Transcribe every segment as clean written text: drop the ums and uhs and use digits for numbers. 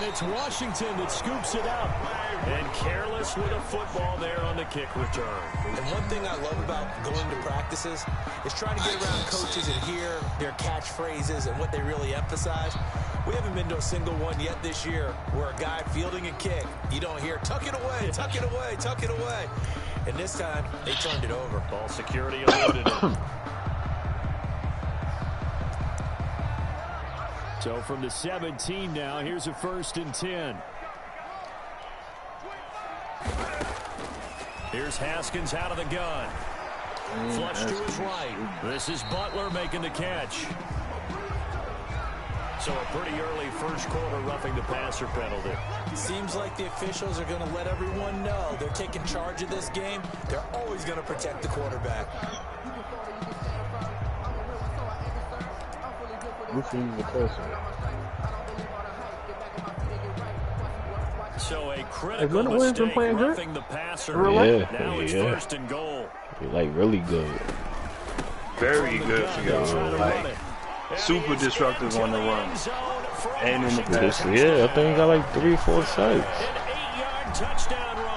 It's Washington that scoops it out. And careless with a football there on the kick return. And one thing I love about going to practices is trying to get around coaches and hear their catchphrases and what they really emphasize. We haven't been to a single one yet this year where a guy fielding a kick, you don't hear, tuck it away, tuck it away, tuck it away. And this time, they turned it over. Ball security eluded it. So from the 17 now, here's a 1st and 10. Here's Haskins out of the gun. Flush to his right. This is Butler making the catch. So a pretty early first quarter roughing the passer penalty. Seems like the officials are going to let everyone know they're taking charge of this game. They're always going to protect the quarterback. So a critical mistake roughing the passer. Now it's 1st and goal. Like really good. Very good for y'all. Like super disruptive on the run. And in the pass. Yeah, I think he got like 3 or 4 sacks. An 8-yard touchdown run.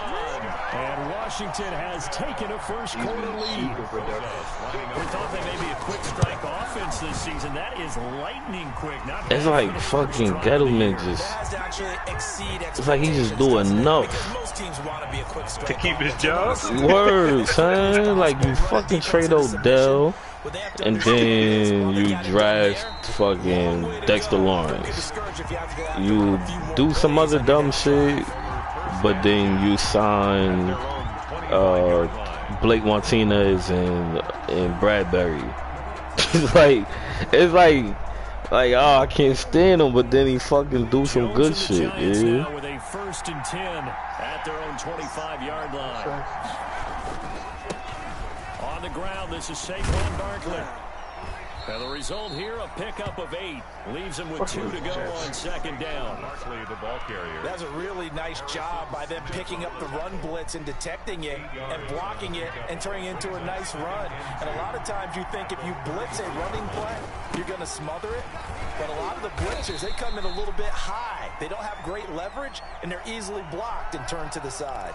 And Washington has taken a first quarter lead. We thought they may be a quick strike offense this season. That is lightning quick. It's like fucking Gettleman just. It's like he just do enough to keep his job. Word, son. Like you fucking trade Odell, and then you draft fucking Dexter Lawrence. You do some other dumb shit, but then you sign Blake Martinez and Bradbury. it's like oh, I can't stand him, but then he fucking do some good shit. Yeah. With a 1st and 10 at their own 25-yard line. On the ground, this is Saquon Barkley. And the result here, a pickup of 8. Leaves him with 2 to go on 2nd down. Barkley, the ball carrier. That's a really nice job by them picking up the run blitz and detecting it and blocking it and turning it into a nice run. And a lot of times you think if you blitz a running play, you're going to smother it. But a lot of the blitzers, they come in a little bit high. They don't have great leverage, and they're easily blocked and turned to the side.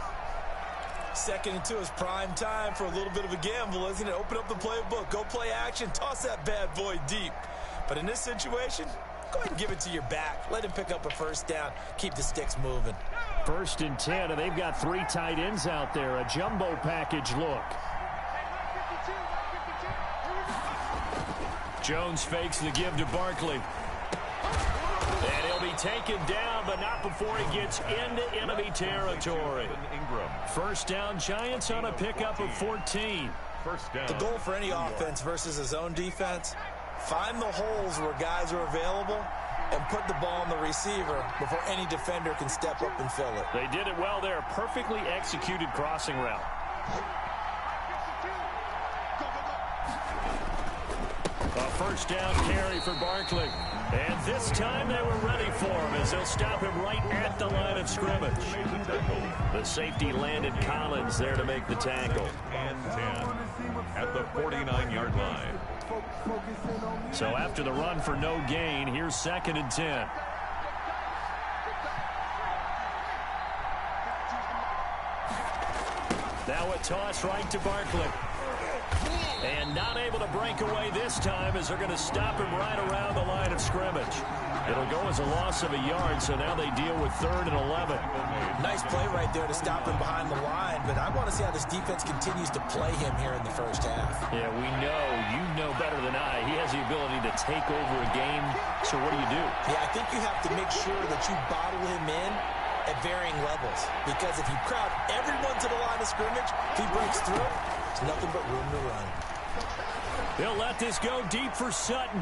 2nd and 2 is prime time for a little bit of a gamble, isn't it? Open up the playbook, go play action, toss that bad boy deep. But in this situation, go ahead and give it to your back. Let him pick up a 1st down, keep the sticks moving. 1st and 10, and they've got 3 tight ends out there. A jumbo package look. Jones fakes the give to Barkley. And he'll be taken down, but not before he gets into enemy territory. 1st down, Giants on a pickup of 14. 1st down. The goal for any offense versus a zone defense, find the holes where guys are available and put the ball on the receiver before any defender can step up and fill it. They did it well there. Perfectly executed crossing route. A 1st down carry for Barkley. And this time they were ready for him as they'll stop him right at the line of scrimmage. The safety landed Collins there to make the tackle. And 10 at the 49-yard line. So after the run for no gain, here's 2nd and 10. Now a toss right to Barkley. And not able to break away this time as they're going to stop him right around the line of scrimmage. It'll go as a loss of a yard, so now they deal with 3rd and 11. Nice play right there to stop him behind the line, but I want to see how this defense continues to play him here in the 1st half. Yeah, you know better than I. He has the ability to take over a game, so what do you do? Yeah, I think you have to make sure that you bottle him in at varying levels, because if you crowd everyone to the line of scrimmage, if he breaks through, there's nothing but room to run. They'll let this go deep for Sutton.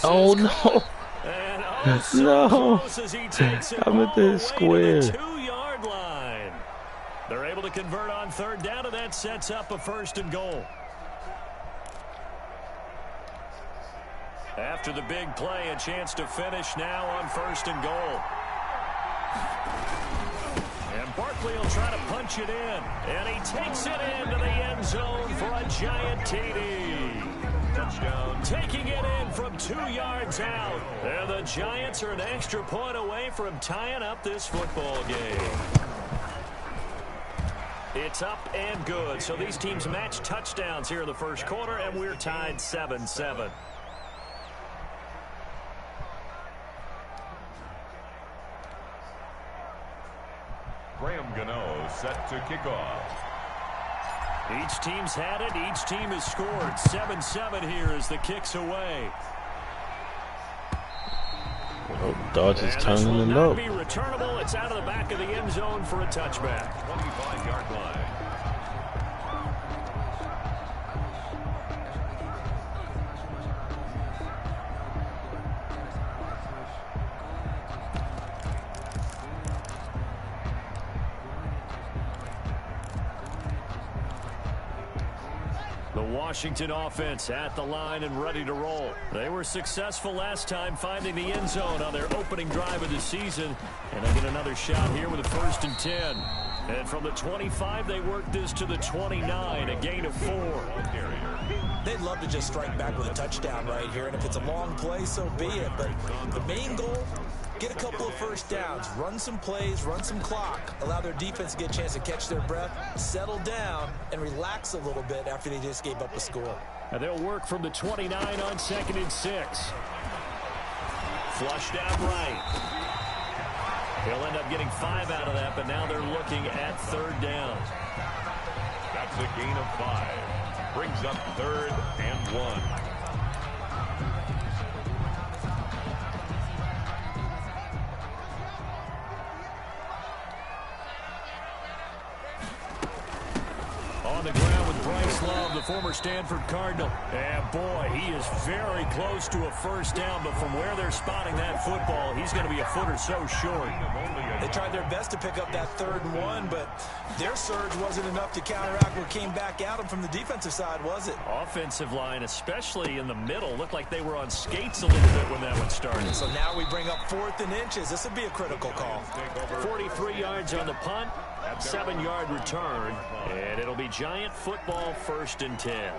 Oh no! And so no! close as he takes it I'm all at this the way to square. the 2-yard line. They're able to convert on 3rd down, and that sets up a 1st and goal. After the big play, a chance to finish now on 1st and goal. And Barkley will try to punch it in. And he takes it into the end zone for a giant TD. touchdown. Taking it in from 2 yards out. And the Giants are an extra point away from tying up this football game. It's up and good. So these teams match touchdowns here in the first quarter, and we're tied 7-7. Graham Gano set to kick off. Each team's had it. Each team has scored. 7-7 here as the kick's away. Oh, Dodge is turning it Not up. be returnable. It's out of the back of the end zone for a touchback. 25-yard line. The Washington offense at the line and ready to roll. They were successful last time finding the end zone on their opening drive of the season. And they get another shot here with a 1st and 10. And from the 25, they work this to the 29, a gain of 4. They'd love to just strike back with a touchdown right here. And if it's a long play, so be it. But the main goal, get a couple of first downs, run some plays, run some clock, allow their defense to get a chance to catch their breath, settle down, and relax a little bit after they just gave up a score. And they'll work from the 29 on 2nd and 6. Flushed out right. He'll end up getting 5 out of that, but now they're looking at 3rd down. That's a gain of 5. Brings up 3rd and 1. On the ground with Bryce Love, the former Stanford Cardinal. And boy, he is very close to a 1st down, but from where they're spotting that football, he's going to be a foot or so short. They tried their best to pick up that 3rd and 1, but their surge wasn't enough to counteract what came back at them from the defensive side, was it? Offensive line, especially in the middle, looked like they were on skates a little bit when that one started. So now we bring up 4th and inches. This would be a critical call. 43 yards on the punt, 7-yard return, and it'll be Giant football 1st and 10.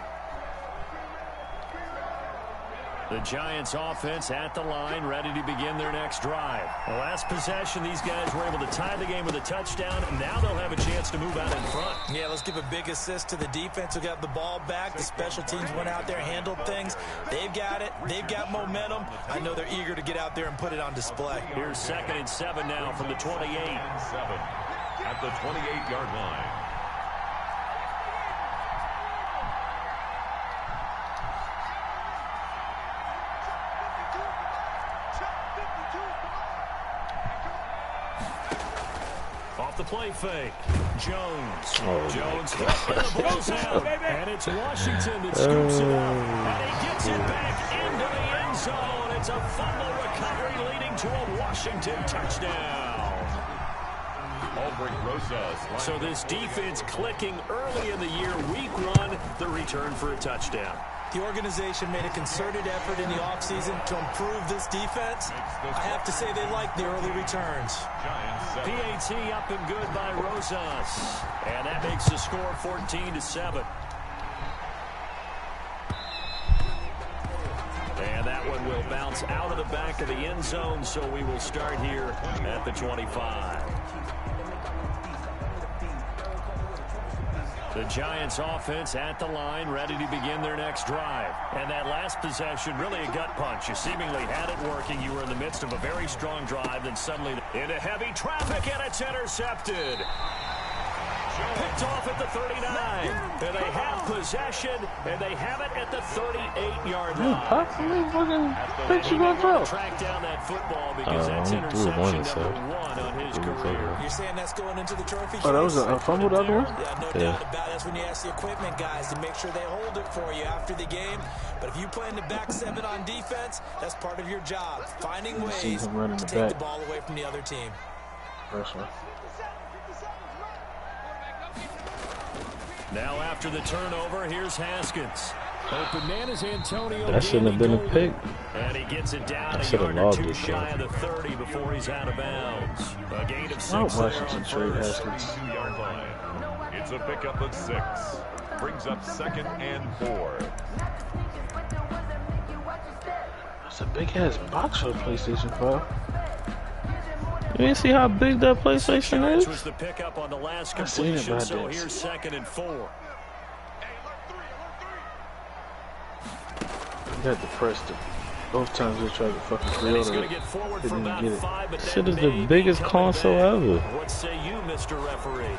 The Giants offense at the line, ready to begin their next drive. The last possession, these guys were able to tie the game with a touchdown, and now they'll have a chance to move out in front. Yeah, let's give a big assist to the defense who got the ball back. The special teams went out there, handled things. They've got it. They've got momentum. I know they're eager to get out there and put it on display. Here's 2nd and 7 now from the 28. 7 at the 28-yard line. Off the play fake. Jones. Oh, Jones. And the ball's out. And it's Washington that scoops it up. And he gets it back into the end zone. It's a fumble recovery leading to a Washington touchdown. So this defense clicking early in the year, week 1, the return for a touchdown. The organization made a concerted effort in the offseason to improve this defense. I have to say they like the early returns. PAT up and good by Rosas. And that makes the score 14-7. And that one will bounce out of the back of the end zone, so we will start here at the 25. The Giants offense at the line, ready to begin their next drive. And that last possession, really a gut punch. You seemingly had it working. You were in the midst of a very strong drive, then suddenly into heavy traffic, and it's intercepted. Picked off at the 39. And they have possession, and they have it at the 38-yard line. Track down that football because that's interception number 1 on his career. You're saying that's going into the trophy? Oh, that was a fumble, the other one? Yeah, no doubt about it. That's when you ask the equipment guys to make sure they hold it for you after the game. But if you play in the back 7 on defense, that's part of your job. Finding ways to take the ball away from the other team. Now after the turnover, here's Haskins. Open man is Antonio. That shouldn't have been a pick. And he gets it down a yard or 2 shy of the 30 before he's out of bounds. A gain of 6 there on first. Yard line. It's a pickup of 6. Brings up 2nd and 4. That's a big ass box for a PlayStation 5. You didn't see how big that PlayStation is? Was the pickup on the last I seen it, completion, but I so didn't here's see it. 2nd and 4. You got depressed it. Both times they tried to fucking pre-order it. Didn't get it. This shit is the biggest console ever. What say you, Mr. Referee?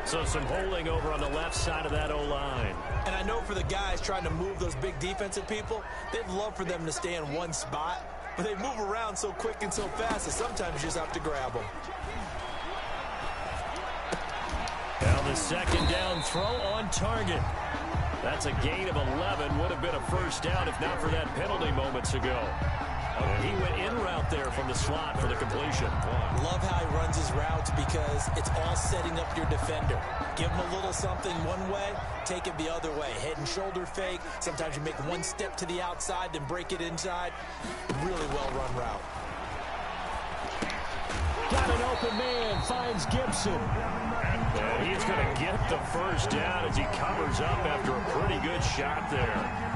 So some holding over on the left side of that O-line. And I know for the guys trying to move those big defensive people, they'd love for them to stay in one spot, but they move around so quick and so fast that sometimes you just have to grab them. Now the 2nd down throw on target. That's a gain of 11. Would have been a first down if not for that penalty moments ago. He went in route there from the slot for the completion. Love how he runs his routes because it's all setting up your defender. Give him a little something one way, take it the other way. Head and shoulder fake. Sometimes you make one step to the outside, then break it inside. Really well-run route. Got an open man, finds Gibson. And he's going to get the first down as he covers up after a pretty good shot there.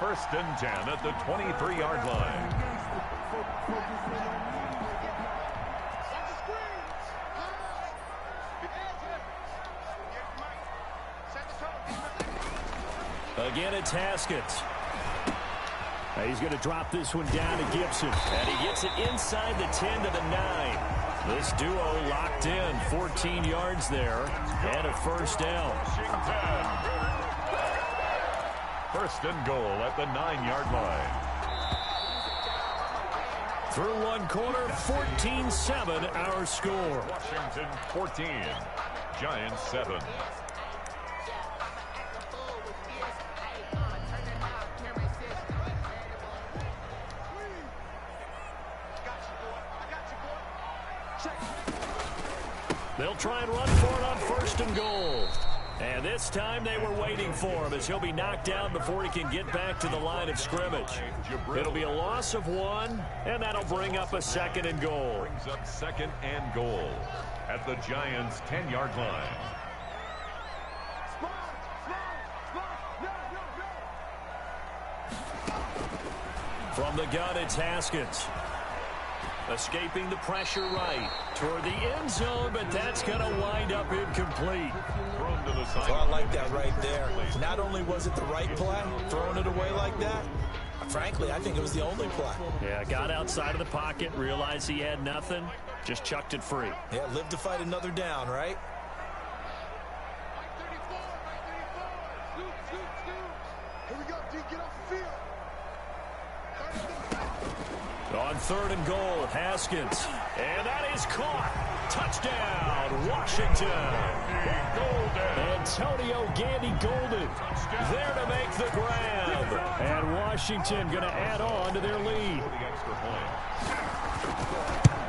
1st and 10 at the 23-yard line. Again, it's Haskins. He's going to drop this one down to Gibson. And he gets it inside the 10 to the 9. This duo locked in. 14 yards there. And a first down. 1st and goal at the 9-yard line. Through one quarter, 14-7 our score. Washington 14, Giants 7. They'll try and run for it on 1st and goal. And this time they were waiting for him as he'll be knocked down before he can get back to the line of scrimmage. It'll be a loss of 1, and that'll bring up a 2nd and goal. Brings up 2nd and goal at the Giants' 10-yard line. From the gun, it's Haskins. Escaping the pressure right toward the end zone, but that's going to wind up incomplete. Well, I like that right there. Not only was it the right play, throwing it away like that, frankly, I think it was the only play. Yeah, got outside of the pocket, realized he had nothing, just chucked it free. Yeah, live to fight another down, right? Here we go, D, get off the field. On 3rd and goal, Haskins. And that is caught. Touchdown, Washington. Antonio Gandy Golden there to make the grab. And Washington going to add on to their lead.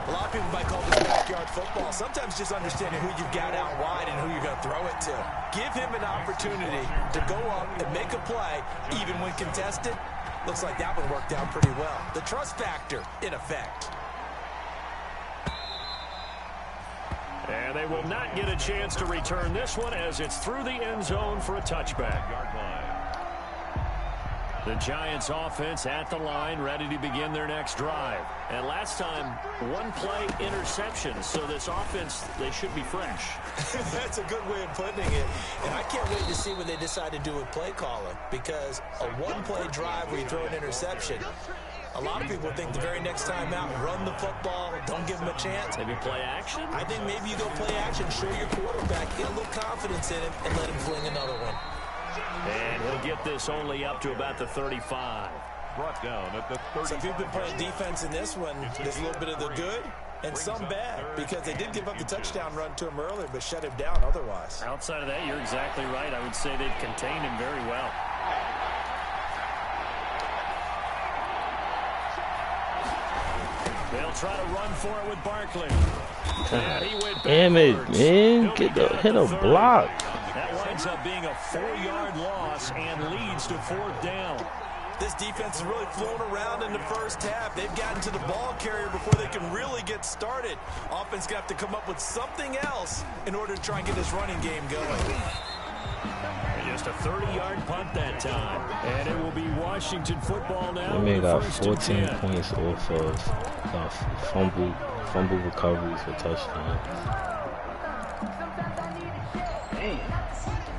A lot of people might call this backyard football. Sometimes just understanding who you've got out wide and who you're going to throw it to. Give him an opportunity to go up and make a play, even when contested. Looks like that one worked out pretty well. The trust factor in effect. And they will not get a chance to return this one as it's through the end zone for a touchback. The Giants offense at the line, ready to begin their next drive. And last time, one play interception. So this offense, they should be fresh. That's a good way of putting it. And I can't wait to see what they decide to do with play calling. Because a one-play drive where you throw an interception, a lot of people think the very next time out, run the football, don't give them a chance. Maybe play action? I think maybe you go play action, show your quarterback, get a little confidence in him, and let him fling another one. And he'll get this only up to about the 35. Brought down at the 30. So if you've been playing defense in this one, there's a little bit of the good and some bad, because they did give up the touchdown run to him earlier, but shut him down otherwise. Outside of that, you're exactly right. I would say they've contained him very well. They'll try to run for it with Barkley. Damn it, man. Hit a block. That winds up being a 4-yard loss and leads to 4th down. This defense has really flown around in the first half. They've gotten to the ball carrier before they can really get started. Offense going to have to come up with something else in order to try and get this running game going. You Just a 30-yard punt that time. And it will be Washington football now. They got 14 points off of fumble recoveries for touchdown.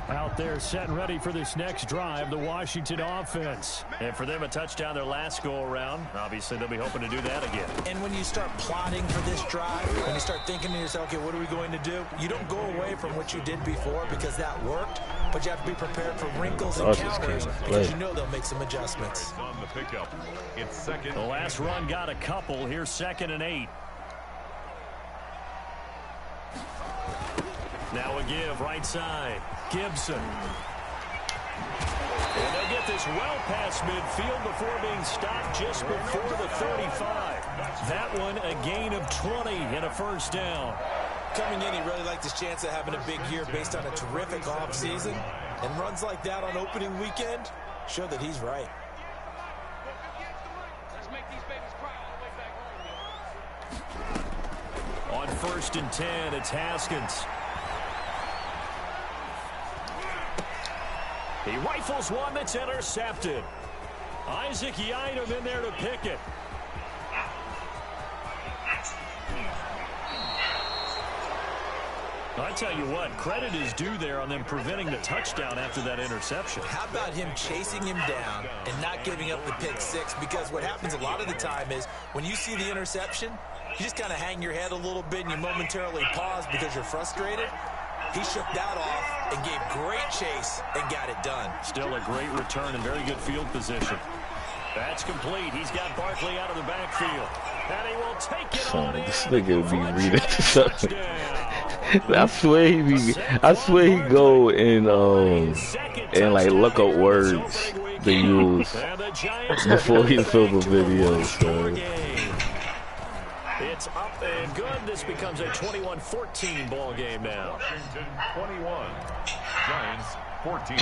Out there set and ready for this next drive, the Washington offense. And for them, a touchdown their last go-around. Obviously, they'll be hoping to do that again. And when you start plotting for this drive, when you start thinking to yourself, okay, what are we going to do? You don't go away from what you did before because that worked, but you have to be prepared for wrinkles and counters because you know they'll make some adjustments. On the pickup, it's second. The last run got a couple. Here's 2nd and 8. Now a give, right side. Gibson. And they'll get this well past midfield before being stopped just before the 35. That one a gain of 20 and a first down. Coming in, he really liked his chance of having a big year based on a terrific offseason. And runs like that on opening weekend show that he's right. On 1st and 10, it's Haskins. He rifles one that's intercepted. Isaac Yiadom in there to pick it. I tell you what, credit is due there on them preventing the touchdown after that interception. How about him chasing him down and not giving up the pick six? Because what happens a lot of the time is when you see the interception, you just kind of hang your head a little bit and you momentarily pause because you're frustrated. He shook that off and gave great chase and got it done. Still a great return and very good field position. That's complete. He's got Barkley out of the backfield. And he will take it on in. This nigga be reading something. I swear he go and like look up words to use before he film a video. So. It's up and good. This becomes a 21-14 ball game now. Washington 21, Giants 14.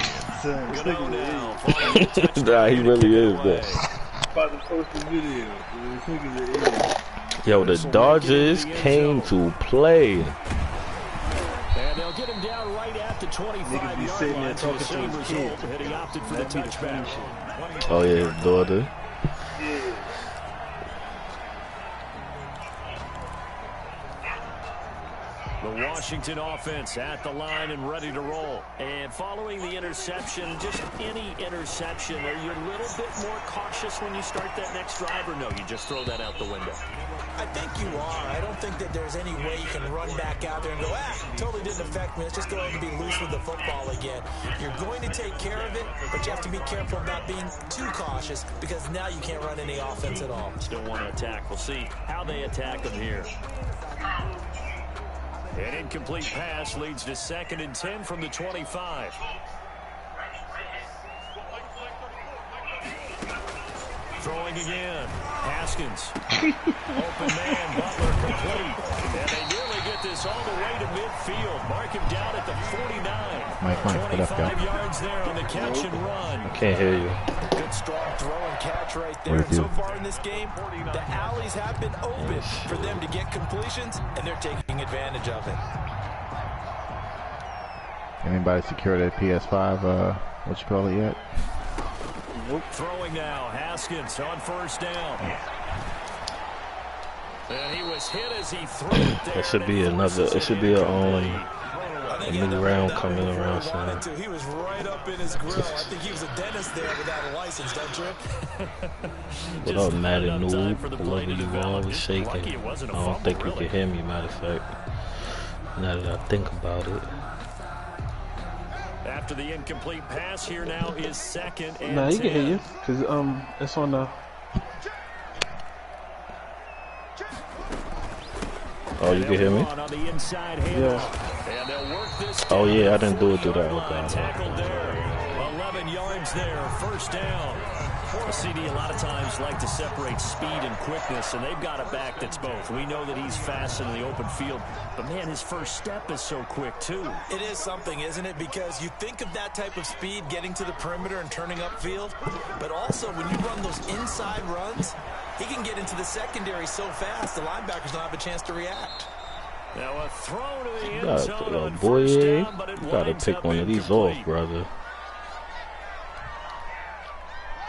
Nah, he really is though. About to post the video. Yo, the Dodgers came to play. And they'll get him down right at the 25-yard line to the same result, and he opted for the touchback. Oh yeah, his daughter. The Washington offense at the line and ready to roll. And following the interception, just any interception, are you a little bit more cautious when you start that next drive, or no, you just throw that out the window? I think you are. I don't think that there's any way you can run back out there and go, totally didn't affect me. Let's just go ahead and be loose with the football again. You're going to take care of it, but you have to be careful about being too cautious because now you can't run any offense at all. Still want to attack. We'll see how they attack them here. An incomplete pass leads to 2nd and 10 from the 25. Throwing again. Haskins. Open man. Butler complete. And they nearly get this all the way to midfield. Mark him down at the 49. Mike, what up, guy? 25 yards there on the catch and run. I can't hear you. Good strong throw and catch right there. And so far in this game, the alleys have been open for them to get completions, and they're taking advantage of it. Anybody secure that PS5, what you call it yet? Nope. Throwing now, Haskins on 1st down. And he was hit as he threw it there. It should be another. It should be a new round coming around soon. He was right up in his grill. I think he was a dentist there without a license, don't you? What up, Madden Elite? Whoever you are was shaking. I don't think you can hear me, matter of fact. Now that I think about it. After the incomplete pass, here now is 2nd and 10. Nah, he can hear you, because it's on the... Oh, you can hear me? Yeah. Oh yeah, I didn't do it through that. Okay. Tackled there. 11 yards there, 1st down. CD a lot of times like to separate speed and quickness, and they've got a back that's both. We know that he's fast in the open field, but man, his first step is so quick too. It is something, isn't it? Because you think of that type of speed getting to the perimeter and turning upfield, but also when you run those inside runs, he can get into the secondary so fast the linebackers don't have a chance to react. Now a throw to the end zone on boy, first down, but it you gotta winds pick up one of these incomplete. off, brother.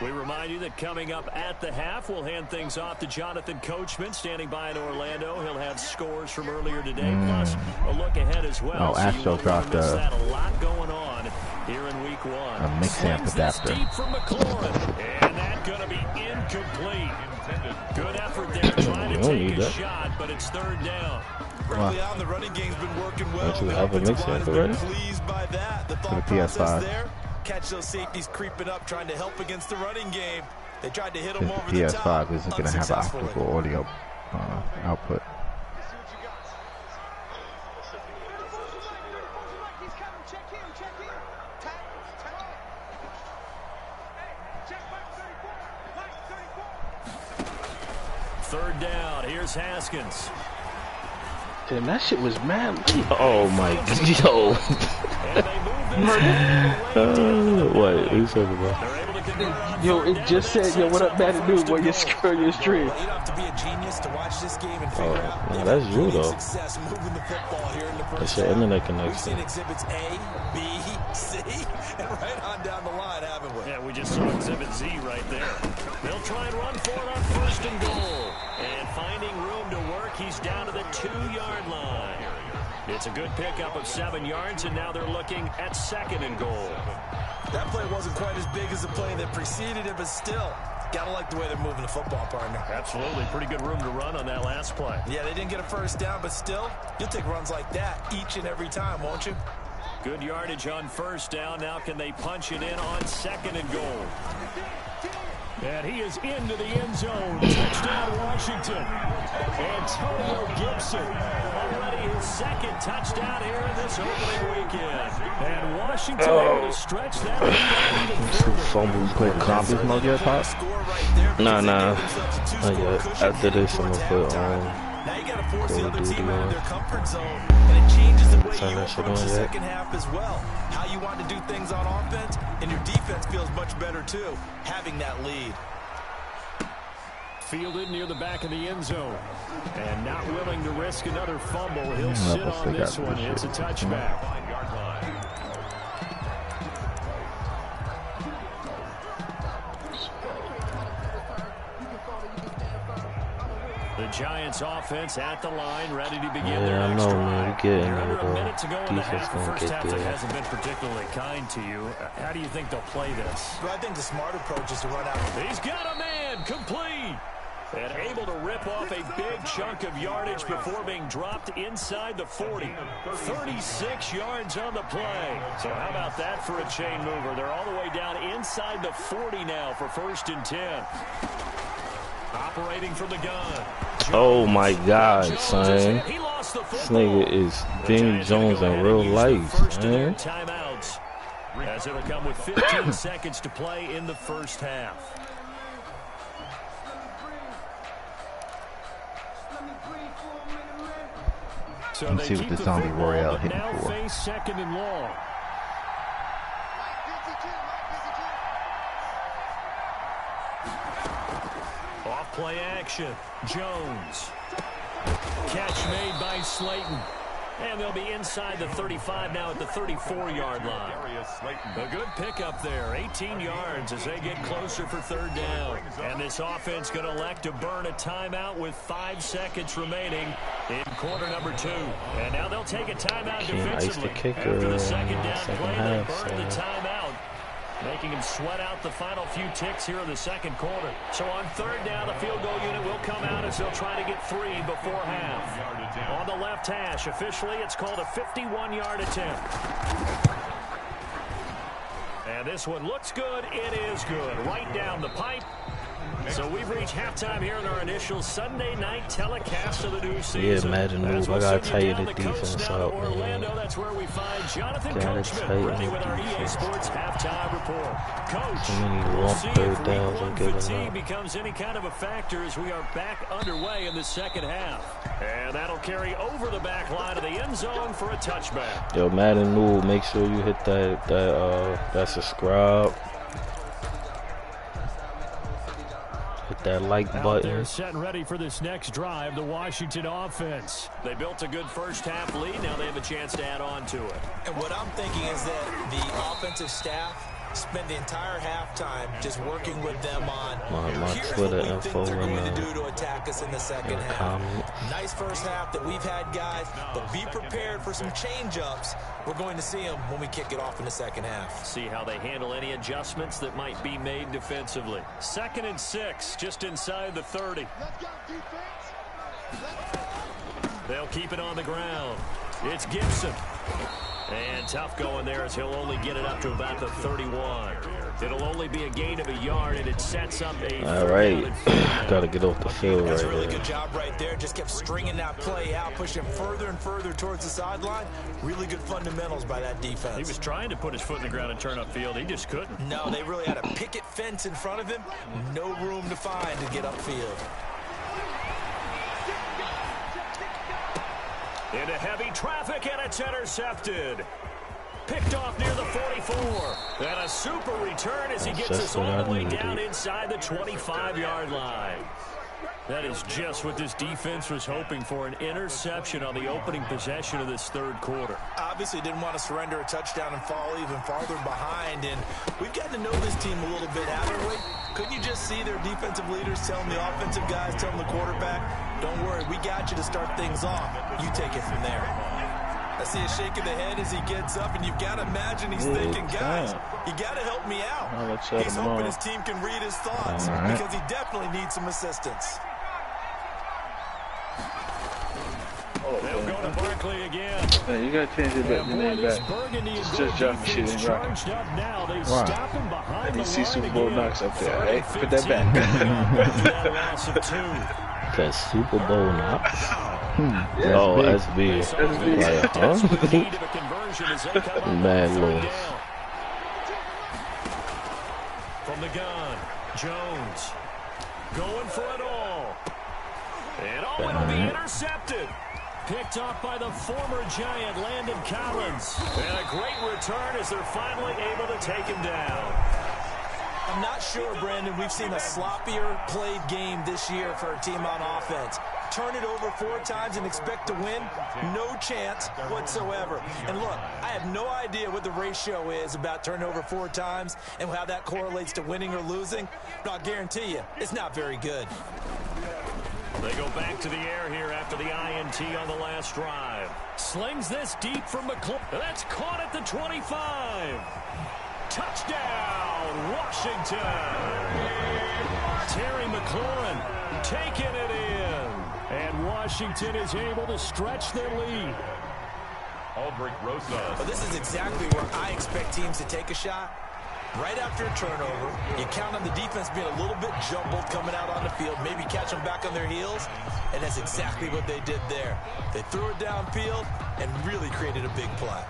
We remind you that coming up at the half, we'll hand things off to Jonathan Coachman, standing by in Orlando. He'll have scores from earlier today, plus a look ahead as well. Oh, Astro dropped a lot going on here in week 1. A mix amp adapter. Deep from McLaurin, and that's going to be incomplete. Good effort there, trying to take a shot, but it's third down. Early on, the running game's been working well. Don't you have a mix amp already? Pleased by that. The thought process there. Catch those safeties creeping up, trying to help against the running game. They tried to hit them over the top. PS5 isn't going to have an optical audio output. Third down. Here's Haskins. Damn, that shit was mad. Oh my god, yo. What? Who's talking about? Yo, it just said, yo, what up, Madden Elite? What your screen, your stream? You don't have to be a genius to watch this game and figure out. No, that's you though. Success moving the football here in the first That's your internet connection. We've seen exhibits A, B, C, and right on down the line, haven't we? Yeah, we just saw exhibit Z right there. They'll try and run for it on first and goal. And finding room to work, he's down to the 2-yard line. It's a good pickup of 7 yards, and now they're looking at second and goal. That play wasn't quite as big as the play that preceded it, but still, gotta like the way they're moving the football, partner. Absolutely. Pretty good room to run on that last play. Yeah, they didn't get a first down, but still, you'll take runs like that each and every time, won't you? Good yardage on first down. Now can they punch it in on second and goal? And he is into the end zone. Touchdown, Washington. Antonio Gibson, already his second touchdown here in this opening weekend. And Washington able to stretch that lead even further. Fumbles, Put zombies mode yet, Pop? Nah. Not yet. After this, I'm gonna put now you gotta force the other team out of their comfort zone, and it changes the way you approach the second half as well. How you want to do things on offense, and your defense feels much better too, having that lead. Fielded near the back of the end zone, and not willing to risk another fumble. He'll sit on this one. It's a touchback. The Giants offense at the line, ready to begin their next drive. You're under a minute to go in the half. The first half that hasn't been particularly kind to you. How do you think they'll play this? Well, I think the smart approach is to run out. He's got a man, complete. And able to rip off a big chunk of yardage before being dropped inside the 40. 36 yards on the play. So how about that for a chain mover? They're all the way down inside the 40 now for first and 10. Operating from the gun. Oh my God, son. This nigga is Bing Jones in real life, man. Timeouts, as it'll come with 15 seconds to play in the first half. So Let's see what the zombie Royale hitting for. Face second and long. Off play action. Jones. Catch made by Slayton. And they'll be inside the 35 now at the 34-yard line. A good pickup there, 18 yards as they get closer for third down. And this offense going to elect to burn a timeout with 5 seconds remaining in quarter number 2. And now they'll take a timeout defensively. After the second down play, they burn the timeout, making him sweat out the final few ticks here in the second quarter. So on third down, the field goal unit will come out as they'll try to get 3 before half. On the left hash, officially, it's called a 51-yard attempt. And this one looks good. It is good. Right down the pipe. So we've reached halftime here in our initial Sunday night telecast of the new season. Yeah, Madden Elite. I gotta tell you the defense out, man. Orlando, that's where we find Jonathan Coachman ready with our EA Sports halftime report. Coach, we'll see if week 1 fatigue becomes any kind of a factor as we are back underway in the second half. And that'll carry over the back line of the end zone for a touchback. Yo, Madden Elite, make sure you hit that subscribe. Hit that like button. They're set and ready for this next drive, the Washington offense. They built a good first half lead. Now they have a chance to add on to it. And what I'm thinking is that the offensive staff spend the entire halftime just working with them on my here's Twitter what we info think they're going to and do to attack us in the second half. comments. Nice first half that we've had, guys, but be prepared for some change-ups. We're going to see them when we kick it off in the second half. See how they handle any adjustments that might be made defensively. 2nd and 6, just inside the 30. They'll keep it on the ground. It's Gibson. And tough going there as he'll only get it up to about the 31. It'll only be a gain of a yard, and it sets up a... All right. Got to get off the field That's right a really there. good job right there. Just kept stringing that play out, pushing further and further towards the sideline. Really good fundamentals by that defense. He was trying to put his foot in the ground and turn upfield. He just couldn't. No, they really had a picket fence in front of him. No room to find to get upfield. Into heavy traffic, and it's intercepted. Picked off near the 44. And a super return as he gets us all the way down inside the 25-yard line. That is just what this defense was hoping for, an interception on the opening possession of this third quarter. Obviously didn't want to surrender a touchdown and fall even farther behind, and we've gotten to know this team a little bit, haven't we? Couldn't you just see their defensive leaders telling the offensive guys, telling the quarterback, don't worry, we got you to start things off. You take it from there. I see a shake of the head as he gets up, and you've got to imagine he's thinking, guys, you got to help me out. He's hoping his team can read his thoughts because he definitely needs some assistance. They'll go to Barkley again. Hey, you gotta change it back. The name back. It's just jumping shit in rock. Wow. And you see Super Bowl knocks up there, right? Put that back. That Super Bowl knocks? Yeah, oh, that's SB. Like, huh? Mad loss. From the gun, Jones going for it all. And it'll be intercepted. Picked off by the former Giant, Landon Collins. And a great return as they're finally able to take him down. I'm not sure, Brandon, we've seen a sloppier played game this year for our team on offense. Turn it over 4 times and expect to win? No chance whatsoever. And look, I have no idea what the ratio is about turning over 4 times and how that correlates to winning or losing. But I'll guarantee you, it's not very good. They go back to the air here after the INT on the last drive. Slings this deep from McClure. That's caught at the 25. Touchdown, Washington. Terry McLaurin taking it in. And Washington is able to stretch their lead. Aldrich Rosa. Well, this is exactly where I expect teams to take a shot. Right after a turnover, you count on the defense being a little bit jumbled coming out on the field, maybe catch them back on their heels, and that's exactly what they did there. They threw it downfield and really created a big play.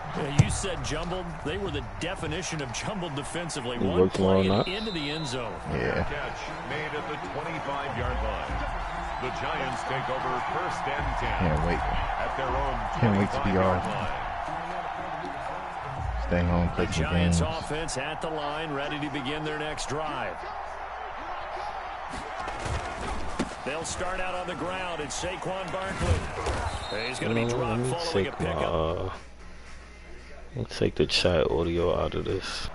You said jumbled. They were the definition of jumbled defensively. One play into the end zone. Yeah. Catch made at the 25-yard line. The Giants take over 1st and 10. Can't wait. At their own 25-yard line. Stay home, play The some Giants games. offense at the line, ready to begin their next drive. They'll start out on the ground. It's Saquon Barkley. He's going to be dropped following a pickup. Let's take the chat audio out of this.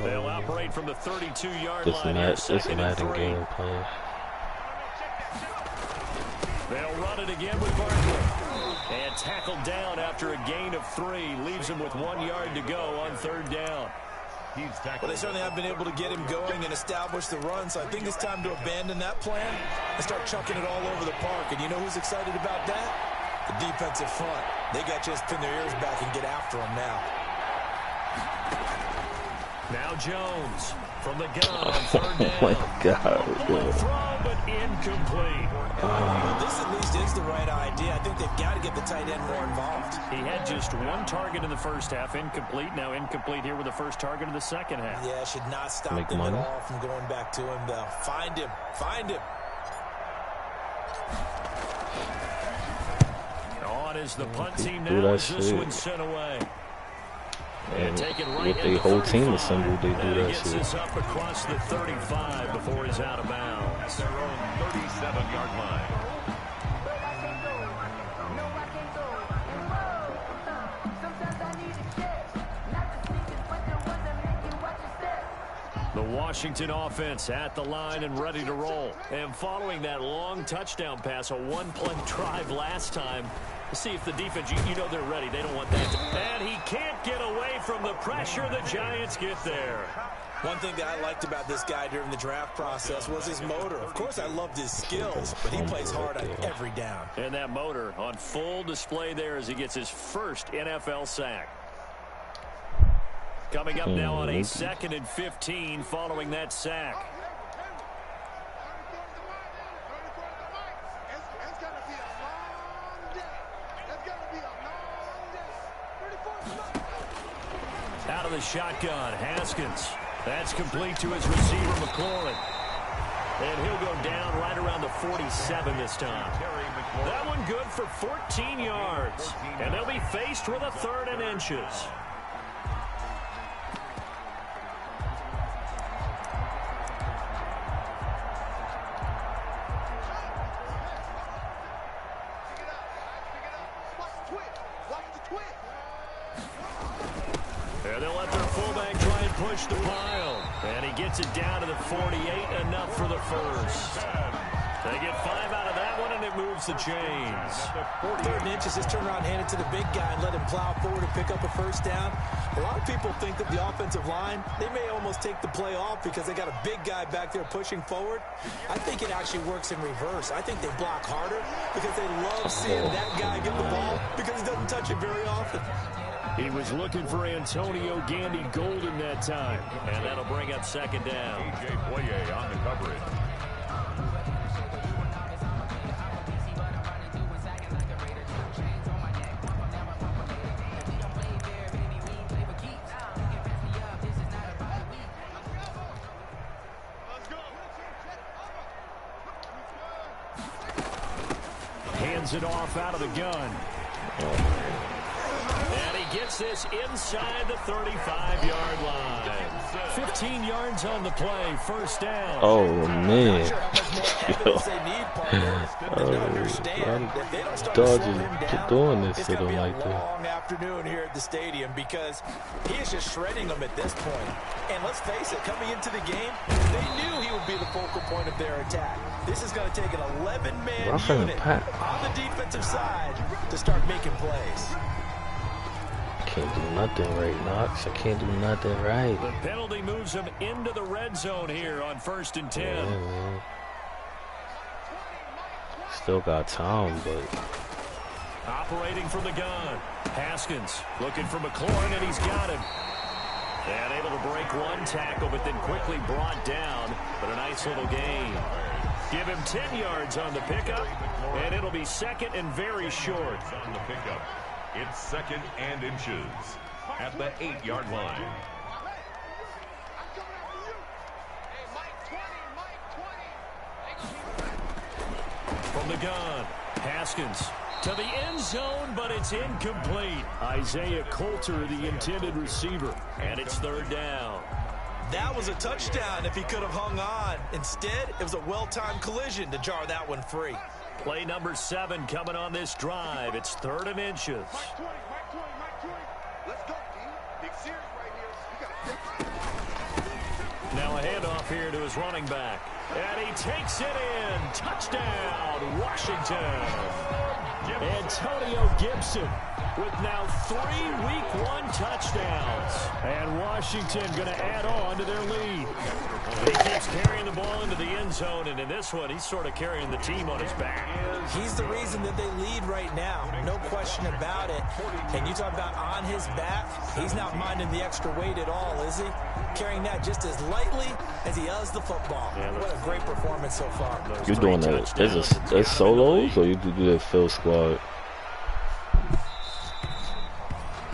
They'll operate from the 32-yard line. This Madden game plan. They'll run it again with Barkley. And tackled down after a gain of 3. Leaves him with 1 yard to go on 3rd down. Well, they certainly have been able to get him going and establish the run, so I think it's time to abandon that plan and start chunking it all over the park. And you know who's excited about that? The defensive front. They got to just pin their ears back and get after him now. Now Jones from the gun on 3rd down. Oh my God. Throw, but incomplete. Well, this at least is the right idea. I think they've got to get the tight end more involved. He had just 1 target in the first half, incomplete. Now incomplete here with the first target of the second half. Yeah, should not stop them at all from going back to him, though. Find him. Find him. On is the punt team now as this one's sent away. And with the whole team assembled, they do that shit. This up across the 35 before he's out of bounds. Their own 37-yard line. The Washington offense at the line and ready to roll. And following that long touchdown pass, a one-play drive last time, see if the defense, you know they're ready. They don't want that. And he can't get away from the pressure. The Giants get there. One thing that I liked about this guy during the draft process was his motor. Of course, I loved his skills, but he plays hard on every down. And that motor on full display there as he gets his first NFL sack. Coming up now on a 2nd and 15 following that sack. Out of the shotgun, Haskins. That's complete to his receiver, McLaurin. And he'll go down right around the 47 this time. That one good for 14 yards. And they'll be faced with a 3rd and inches. They'll let their fullback try and push the pile. And he gets it down to the 48, enough for the first. They get 5 out of that one, and it moves the chains. 3rd and inches, just turn around and hand it to the big guy and let him plow forward and pick up a first down. A lot of people think that the offensive line, they may almost take the play off because they got a big guy back there pushing forward. I think it actually works in reverse. I think they block harder because they love seeing that guy get the ball because he doesn't touch it very often. He was looking for Antonio Gandy Golden that time. And that'll bring up 2nd down. A.J. Boye on the coverage. Hands it off out of the gun. And he gets this inside the 35-yard line. 15 yards on the play, first down. Oh, man. Dodgers doing this to them like that. Long afternoon here at the stadium because he is just shredding them at this point. And let's face it, coming into the game, they knew he would be the focal point of their attack. This is going to take an 11-man unit on the defensive side to start making plays. Can't do nothing right, Knox. I can't do nothing right. The penalty moves him into the red zone here on 1st and 10. Yeah, man. Still got time, but... Operating from the gun. Haskins looking for McLaurin, and he's got him. And able to break one tackle, but then quickly brought down. But a nice little gain. Give him 10 yards on the pickup, and it'll be 2nd and very short. On the pickup. It's 2nd and inches at the 8-yard line. From the gun, Haskins to the end zone, but it's incomplete. Isaiah Coulter, the intended receiver, and it's 3rd down. That was a touchdown if he could have hung on. Instead, it was a well-timed collision to jar that one free. Play number 7 coming on this drive. It's 3rd and inches. Now a handoff here to his running back. And he takes it in. Touchdown, Washington. Antonio Gibson with now 3 Week 1 touchdowns. And Washington going to add on to their lead. He keeps carrying the ball into the end zone, and in this one, he's sort of carrying the team on his back. He's the reason that they lead right now. No question about it. And you talk about on his back, he's not minding the extra weight at all, is he? Carrying that just as lightly as he does the football. What a great performance so far. You're doing that as solos, or you do that fill squad?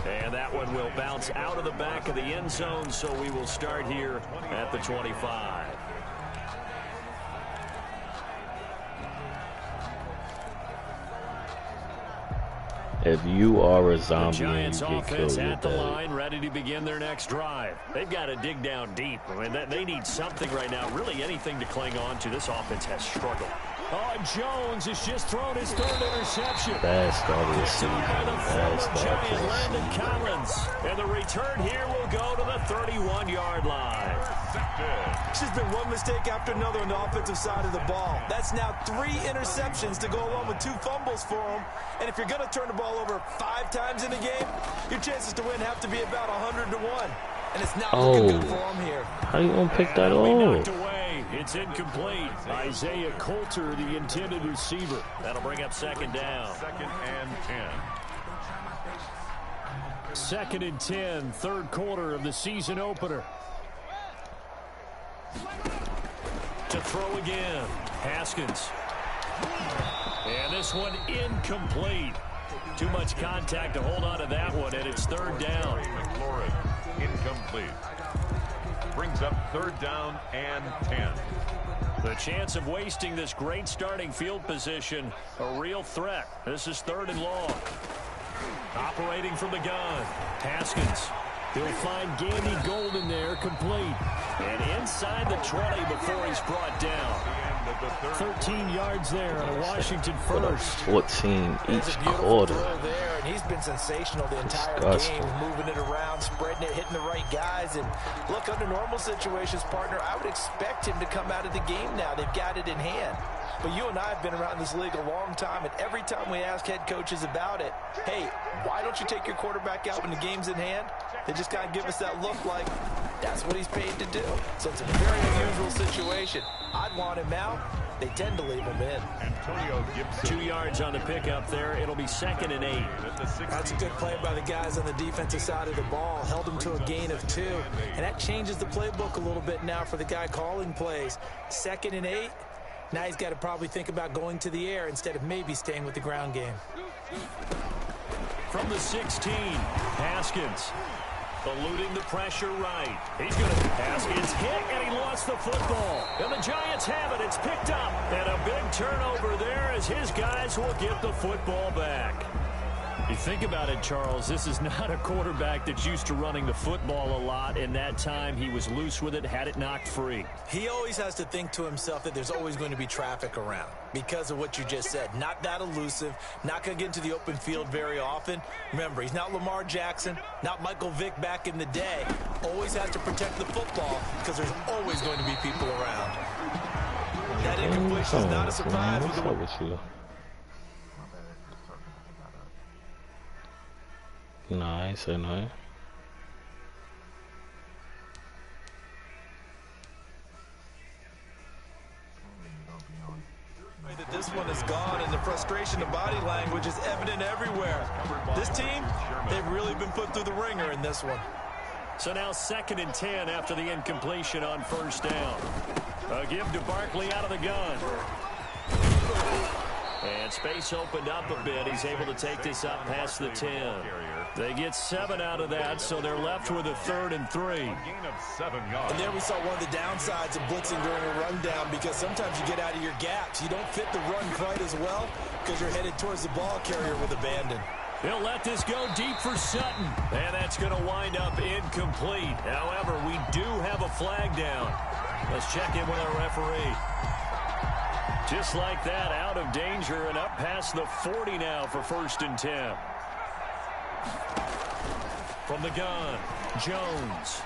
And that one will bounce out of the back of the end zone, so we will start here at the 25. If you are a zombie the and Giants you get offense killed, you're at the dead. line, ready to begin their next drive. They've got to dig down deep. I mean, they need something right now, really anything to cling on to. This offense has struggled. Oh, Jones has just thrown his third interception. Bad start of the season. Bad start to the Landon season. Collins. And the return here will go to the 31-yard line. It's just been one mistake after another on the offensive side of the ball. That's now 3 interceptions to go along with 2 fumbles for him. And if you're going to turn the ball over 5 times in a game, your chances to win have to be about 100 to 1. And it's not looking good for him here. How you gonna pick that Knocked off? away. It's incomplete. Isaiah Coulter, the intended receiver. That'll bring up second down. 2nd and 10. 2nd and 10, third quarter of the season opener. To throw again, Haskins. And this one incomplete. Too much contact to hold on to that one, and it's third down. McLaurin, incomplete. Brings up 3rd down and 10. The chance of wasting this great starting field position, a real threat. This is 3rd and long. Operating from the gun, Haskins. He'll find Gandy Golden there, complete. And inside the 20 before he's brought down. 13 yards there on a Washington first. 14 each There's a beautiful quarter. throw there, and he's been sensational the entire Disgusting. game, moving it around, spreading it, hitting the right guys. And look, under normal situations, partner, I would expect him to come out of the game now. They've got it in hand. But you and I have been around this league a long time, and every time we ask head coaches about it, hey, why don't you take your quarterback out when the game's in hand? They just kind of give us that look like that's what he's paid to do. So it's a very unusual situation. I'd want him out. They tend to leave him in. Antonio Gibson. 2 yards on the pickup there. It'll be 2nd and 8. That's a good play by the guys on the defensive side of the ball. Held him to a gain of 2. And that changes the playbook a little bit now for the guy calling plays. 2nd and 8. Now he's got to probably think about going to the air instead of maybe staying with the ground game. From the 16, Haskins. Eluding the pressure right. He's going to Haskins hit, and he lost the football. And the Giants have it. It's picked up. And a big turnover there as his guys will get the football back. You think about it, Charles, this is not a quarterback that's used to running the football a lot. In that time, he was loose with it, had it knocked free. He always has to think to himself that there's always going to be traffic around because of what you just said. Not that elusive, not going to get into the open field very often. Remember, he's not Lamar Jackson, not Michael Vick back in the day. Always has to protect the football because there's always going to be people around. That incompletion is not a surprise. What's up with you? Nah, I ain't say nothing. That this one is gone, and the frustration of body language is evident everywhere. This team, they've really been put through the ringer in this one. So now 2nd and 10 after the incompletion on first down. A give to Barkley out of the gun. And space opened up a bit. He's able to take this up past the 10. They get 7 out of that, so they're left with a 3rd and 3. Gain of 7 yards. And there we saw one of the downsides of blitzing during a rundown because sometimes you get out of your gaps. You don't fit the run quite as well because you're headed towards the ball carrier with abandon. He'll let this go deep for Sutton. And that's going to wind up incomplete. However, we do have a flag down. Let's check in with our referee. Just like that, out of danger and up past the 40 now for 1st and 10. From the gun, Jones.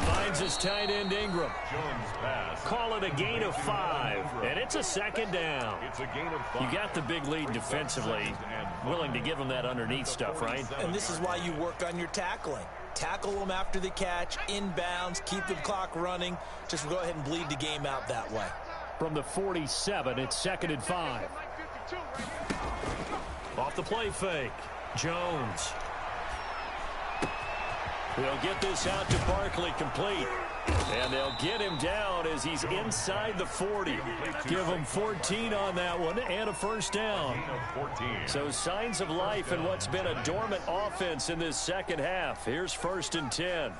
Finds his tight end Ingram. Jones pass. Call it a gain of 5, and it's a 2nd down. It's a gain of 5. You got the big lead defensively, willing to give him that underneath stuff, right? And this is why you work on your tackling. Tackle them after the catch, inbounds, keep the clock running. Just go ahead and bleed the game out that way. From the 47, it's 2nd and 5. Off the play fake, Jones. They'll get this out to Barkley, complete. And they'll get him down as he's inside the 40. Give him 14 on that one and a 1st down. So signs of life in what's been a dormant offense in this second half. Here's 1st and 10.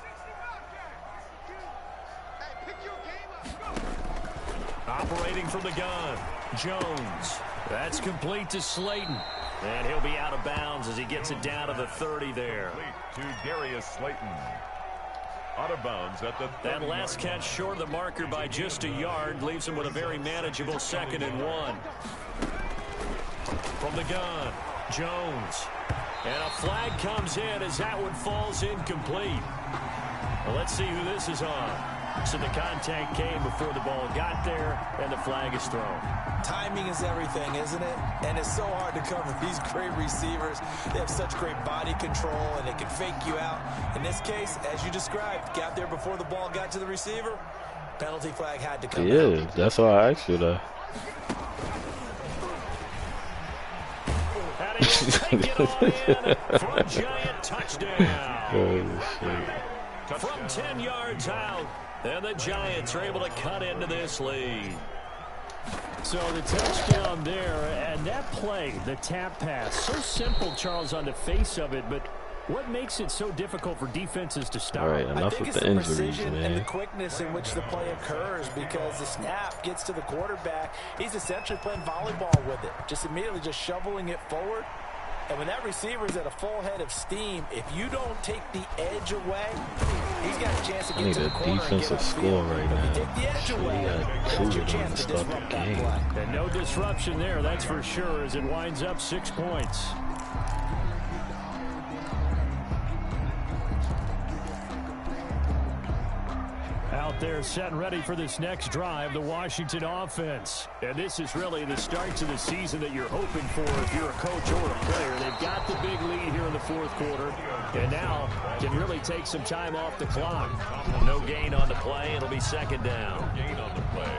Operating from the gun, Jones. That's complete to Slayton. And he'll be out of bounds as he gets it down to the 30 there. To Darius Slayton. Out of bounds at the 30. That last catch short of the marker by just a yard leaves him with a very manageable 2nd and 1. From the gun, Jones. And a flag comes in as that one falls incomplete. Well, let's see who this is on. So the contact came before the ball got there, and the flag is thrown. Timing is everything, isn't it? And it's so hard to cover these great receivers. They have such great body control, and they can fake you out. In this case, as you described, got there before the ball got to the receiver. Penalty flag had to come out. Yeah, that's why I asked you that. And he'll take it on in for a giant touchdown. Oh, shit. From 10 yards out, and the Giants are able to cut into this lead. So the touchdown there, and that play, the tap pass, so simple, Charles, on the face of it, but what makes it so difficult for defenses to stop? All right, enough with the injuries, man. And the quickness in which the play occurs, because the snap gets to the quarterback. He's essentially playing volleyball with it, just immediately just shoveling it forward. And when that receiver is at a full head of steam, if you don't take the edge away, he's got a chance to get to the corner and get defensive score right now. If you take the edge away, that's your chance to disrupt that play. And no disruption there, that's for sure, as it winds up 6 points. Out there set and ready for this next drive, the Washington offense. And this is really the start to the season that you're hoping for if you're a coach or a player. They've got the big lead here in the 4th quarter, and now can really take some time off the clock. No gain on the play. It'll be 2nd down.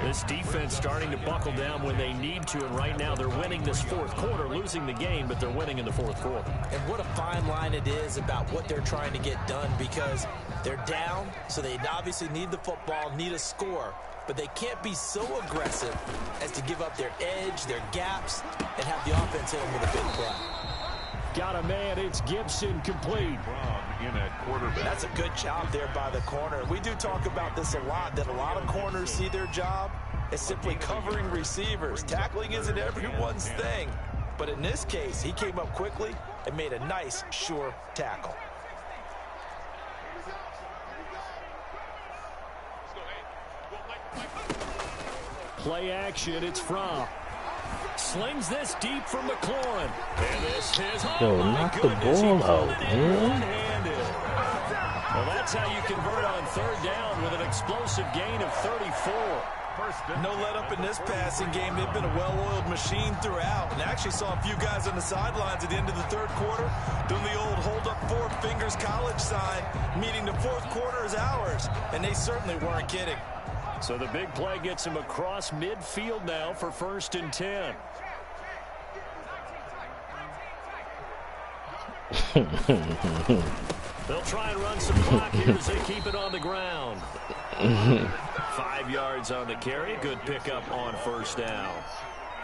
This defense starting to buckle down when they need to, and right now they're winning this 4th quarter, losing the game, but they're winning in the 4th quarter. And what a fine line it is about what they're trying to get done, because they're down, so they obviously need the football, need a score, but they can't be so aggressive as to give up their edge, their gaps, and have the offense hit them with a big play. Got a man, it's Gibson, complete. In at quarterback. That's a good job there by the corner. We do talk about this a lot, that a lot of corners see their job as simply covering receivers. Tackling isn't everyone's thing, but in this case, he came up quickly and made a nice, sure tackle. Play action, it's from. Slings this deep from McLaurin. And this is, Yo, knock the ball out, man. Well, that's how you convert on 3rd down with an explosive gain of 34. No let up in this passing game. They've been a well-oiled machine throughout, and actually saw a few guys on the sidelines at the end of the 3rd quarter doing the old hold up 4 fingers college sign, meaning the 4th quarter is ours, and they certainly weren't kidding. So the big play gets him across midfield now for 1st and 10. They'll try and run some clock here as they keep it on the ground. 5 yards on the carry. Good pickup on 1st down.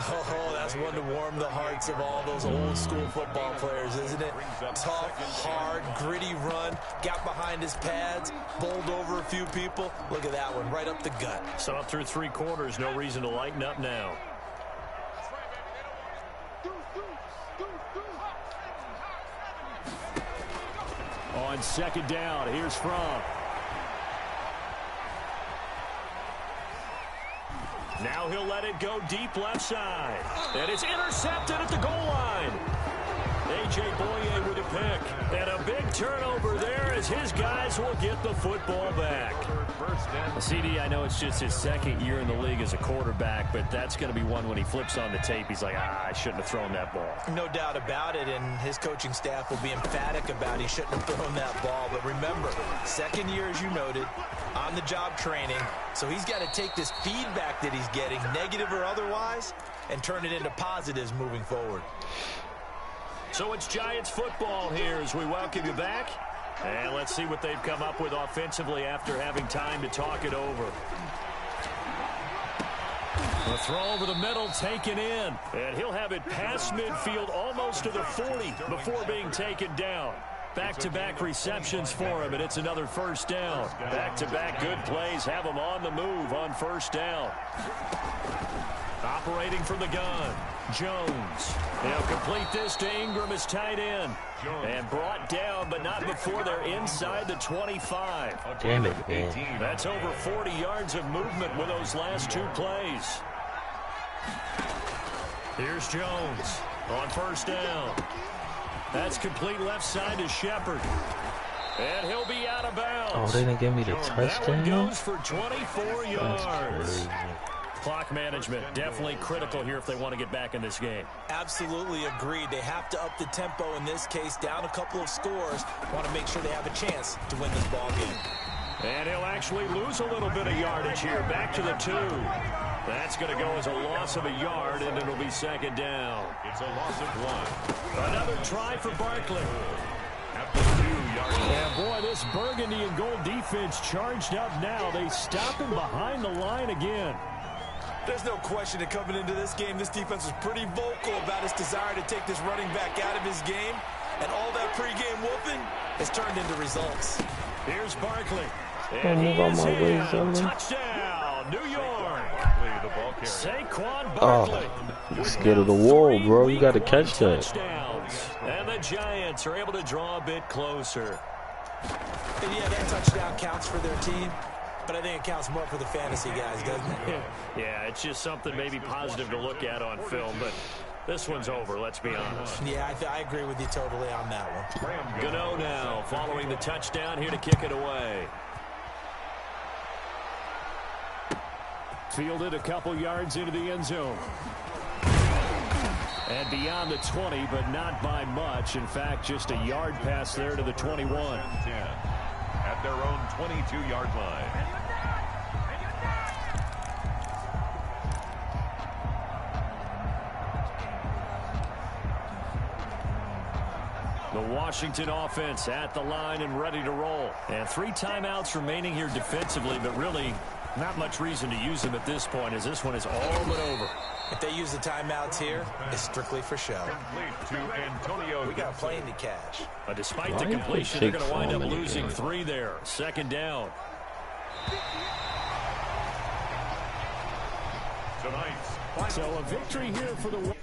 Oh, that's one to warm the hearts of all those old school football players, isn't it? Tough, hard, gritty run. Got behind his pads, bowled over a few people. Look at that one, right up the gut. So up through 3 quarters, no reason to lighten up now. On 2nd down, here's From. Now he'll let it go deep left side. And it's intercepted at the goal line. A.J. Boye with a pick. And a big turnover there as his guys will get the football back. CD, I know it's just his 2nd year in the league as a quarterback, but that's going to be one when he flips on the tape. He's like, I shouldn't have thrown that ball. No doubt about it, and his coaching staff will be emphatic about he shouldn't have thrown that ball. But remember, 2nd year, as you noted, on-the-job training. So he's got to take this feedback that he's getting, negative or otherwise, and turn it into positives moving forward. So it's Giants football here as we welcome you back. And let's see what they've come up with offensively after having time to talk it over. The throw over the middle taken in. And he'll have it past midfield almost to the 40 before being taken down. Back-to-back receptions for him, and it's another 1st down. Back-to-back good plays have him on the move on 1st down. Operating from the gun, Jones. He'll complete this to Ingram as tight end. And brought down, but not before they're inside the 25. Damn it, man. That's over 40 yards of movement with those last 2 plays. Here's Jones on first down. That's complete left side to Shepard. And he'll be out of bounds. Oh, they didn't give me the touchdown? That one goes for 24 yards. Clock management definitely critical here if they want to get back in this game. Absolutely agreed. They have to up the tempo in this case, down a couple of scores. Want to make sure they have a chance to win this ball game. And he'll actually lose a little bit of yardage here. Back to the 2. That's going to go as a loss of a yard, and it'll be second down. It's a loss of 1. Another try for Barkley. After 2 yards. And boy, this burgundy and gold defense charged up now. They stop him behind the line again. There's no question that coming into this game, this defense was pretty vocal about its desire to take this running back out of his game. And all that pregame whooping has turned into results. Here's Barkley. And move on my way, son. Touchdown, New York. The ball carrier. Saquon Barkley. Oh, scared of the wall, bro. You got to catch that. Touchdowns. And the Giants are able to draw a bit closer. And yeah, that touchdown counts for their team. But I think it counts more for the fantasy guys, doesn't it? Yeah, it's just something maybe positive to look at on film, but this one's over, let's be honest. Yeah, I agree with you totally on that one. Gano now following the touchdown here to kick it away. Fielded a couple yards into the end zone. And beyond the 20, but not by much. In fact, just a yard pass there to the 21. 10 at their own 22-yard line. The Washington offense at the line and ready to roll. And 3 timeouts remaining here defensively, but really not much reason to use them at this point as this one is all but over. If they use the timeouts here, it's strictly for show. To Antonio. We got plenty to cash. But despite the completion, they're going to wind up losing 3 there. Second down. Tonight's So a victory here for the